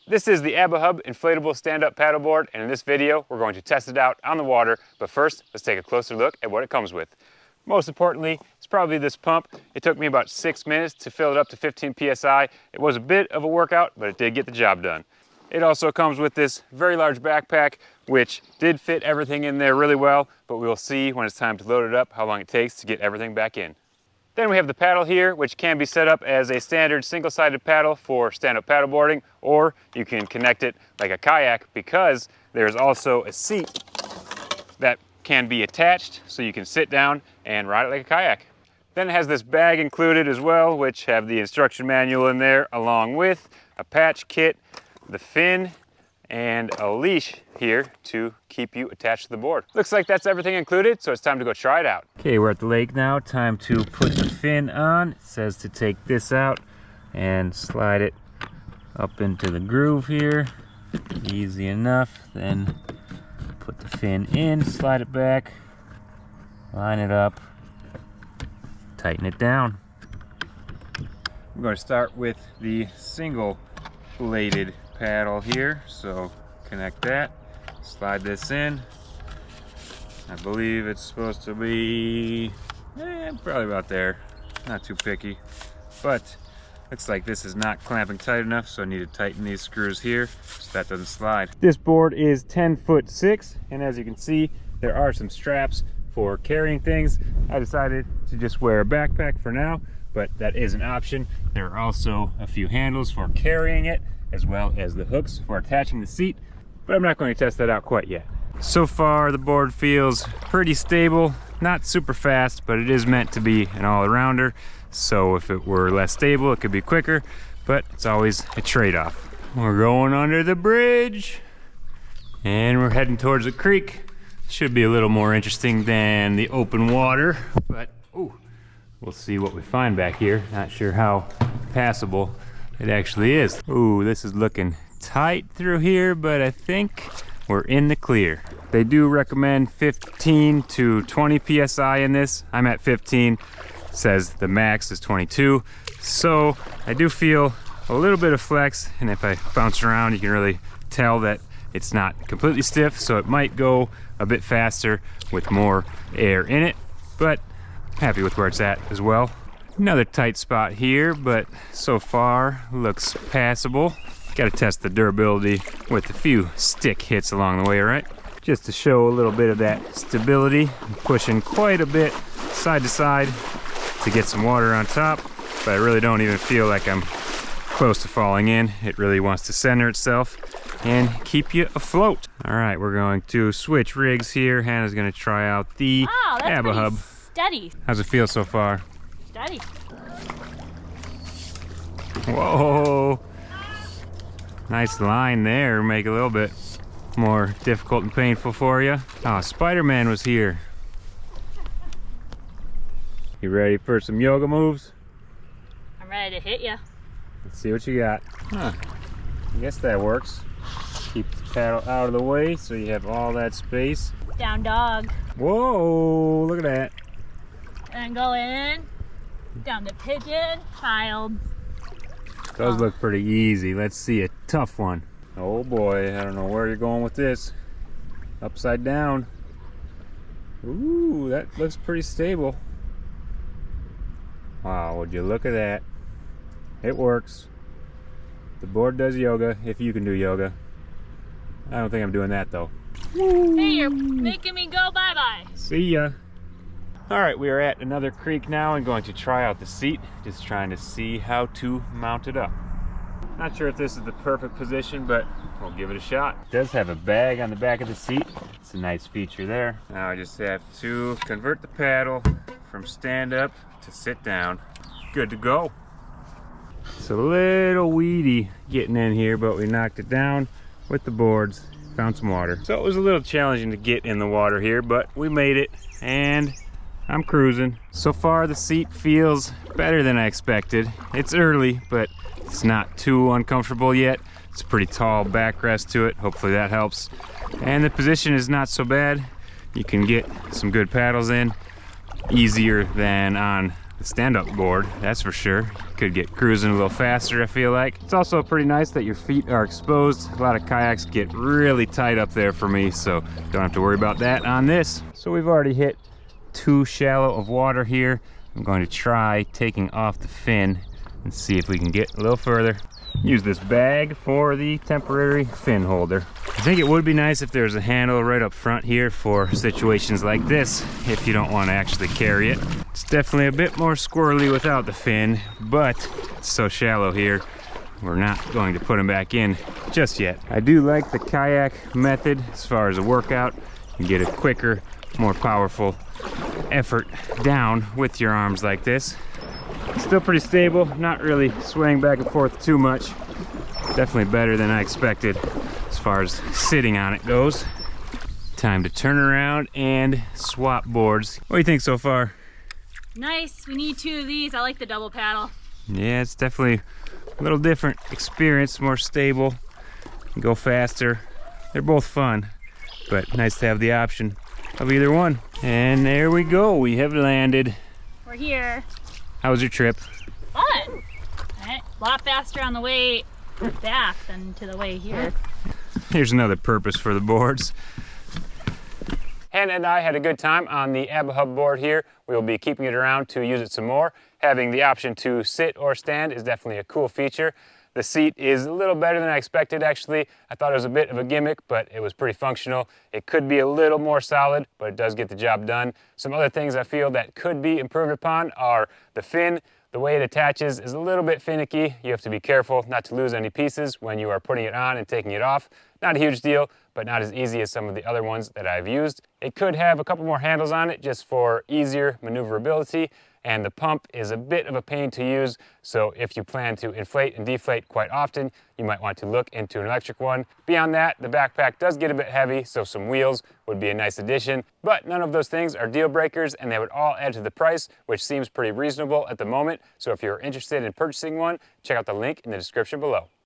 This is the Abahub inflatable stand-up paddleboard, and in this video we're going to test it out on the water, but first let's take a closer look at what it comes with. Most importantly, it's probably this pump. It took me about 6 minutes to fill it up to 15 psi. It was a bit of a workout, but it did get the job done. It also comes with this very large backpack, which did fit everything in there really well, but we'll see when it's time to load it up how long it takes to get everything back in. Then we have the paddle here, which can be set up as a standard single-sided paddle for stand-up paddleboarding, or you can connect it like a kayak because there's also a seat that can be attached so you can sit down and ride it like a kayak. Then it has this bag included as well, which have the instruction manual in there along with a patch kit, the fin, and a leash here to keep you attached to the board. Looks like that's everything included, so it's time to go try it out. Okay, we're at the lake now. Time to put the fin on. It says to take this out and slide it up into the groove here. Easy enough. Then put the fin in, slide it back, line it up, tighten it down. I'm going to start with the single bladed paddle here, so connect that, slide this in. I believe it's supposed to be probably about there, not too picky, but looks like this is not clamping tight enough, so I need to tighten these screws here so that doesn't slide. This board is 10'6", and as you can see there are some straps for carrying things. I decided to just wear a backpack for now, but that is an option. There are also a few handles for carrying it, as well as the hooks for attaching the seat, but I'm not going to test that out quite yet. So far the board feels pretty stable, not super fast, but it is meant to be an all-arounder, so if it were less stable it could be quicker, but it's always a trade-off. We're going under the bridge and we're heading towards the creek. Should be a little more interesting than the open water, but we'll see what we find back here. Not sure how passable it actually is. Ooh, this is looking tight through here, but I think we're in the clear. They do recommend 15 to 20 psi in this. I'm at 15. It says the max is 22. So I do feel a little bit of flex, and if I bounce around, you can really tell that it's not completely stiff, so it might go a bit faster with more air in it, but happy with where it's at as well. Another tight spot here, but so far looks passable. Got to test the durability with a few stick hits along the way, right? Just to show a little bit of that stability. I'm pushing quite a bit side to side to get some water on top, but I really don't even feel like I'm close to falling in. It really wants to center itself and keep you afloat. All right, we're going to switch rigs here. Hannah's going to try out the Abahub. Steady. How's it feel so far? Steady. Whoa, nice line there. Make it a little bit more difficult and painful for you. Oh, Spider-Man was here. You ready for some yoga moves? I'm ready to hit you. Let's see what you got. Huh, I guess that works. Keep the paddle out of the way so you have all that space. Down dog. Whoa, look at that. And go in. Down the pigeon. Child. Those look pretty easy. Let's see a tough one. Oh boy, I don't know where you're going with this. Upside down. Ooh, that looks pretty stable. Wow, would you look at that? It works. The board does yoga, if you can do yoga. I don't think I'm doing that though. Hey, you're making me go bye-bye. See ya. All right, we are at another creek now and going to try out the seat. Just trying to see how to mount it up. Not sure if this is the perfect position, but we'll give it a shot. It does have a bag on the back of the seat. It's a nice feature there. Now I just have to convert the paddle from stand up to sit down. Good to go. It's a little weedy getting in here, but we knocked it down with the boards, found some water. So it was a little challenging to get in the water here, but we made it and I'm cruising. So far the seat feels better than I expected. It's early, but it's not too uncomfortable yet. It's a pretty tall backrest to it. Hopefully that helps. And the position is not so bad. You can get some good paddles in, easier than on the stand-up board, that's for sure. Could get cruising a little faster, I feel like. It's also pretty nice that your feet are exposed. A lot of kayaks get really tight up there for me, so don't have to worry about that on this. So we've already hit too shallow of water here. I'm going to try taking off the fin and see if we can get a little further. Use this bag for the temporary fin holder. I think it would be nice if there's a handle right up front here for situations like this, if you don't want to actually carry it. It's definitely a bit more squirrely without the fin, but it's so shallow here, we're not going to put them back in just yet. I do like the kayak method as far as a workout. You get a quicker, more powerful effort down with your arms like this. Still pretty stable, not really swaying back and forth too much. Definitely better than I expected as far as sitting on it goes. Time to turn around and swap boards. What do you think so far? Nice, we need 2 of these. I like the double paddle. Yeah, it's definitely a little different experience, more stable, go faster. They're both fun, but nice to have the option of either one. And there we go, we have landed. We're here. How was your trip? Fun. A lot faster on the way back than to the way here. Here's another purpose for the boards. Hannah and I had a good time on the Abahub board here. We will be keeping it around to use it some more. Having the option to sit or stand is definitely a cool feature. The seat is a little better than I expected, actually. I thought it was a bit of a gimmick, but it was pretty functional. It could be a little more solid, but it does get the job done. Some other things I feel that could be improved upon are the fin. The way it attaches is a little bit finicky. You have to be careful not to lose any pieces when you are putting it on and taking it off. Not a huge deal, but not as easy as some of the other ones that I've used. It could have a couple more handles on it just for easier maneuverability. And the pump is a bit of a pain to use, so if you plan to inflate and deflate quite often, you might want to look into an electric one. Beyond that, the backpack does get a bit heavy, so some wheels would be a nice addition, but none of those things are deal breakers, and they would all add to the price, which seems pretty reasonable at the moment. So if you're interested in purchasing one, check out the link in the description below.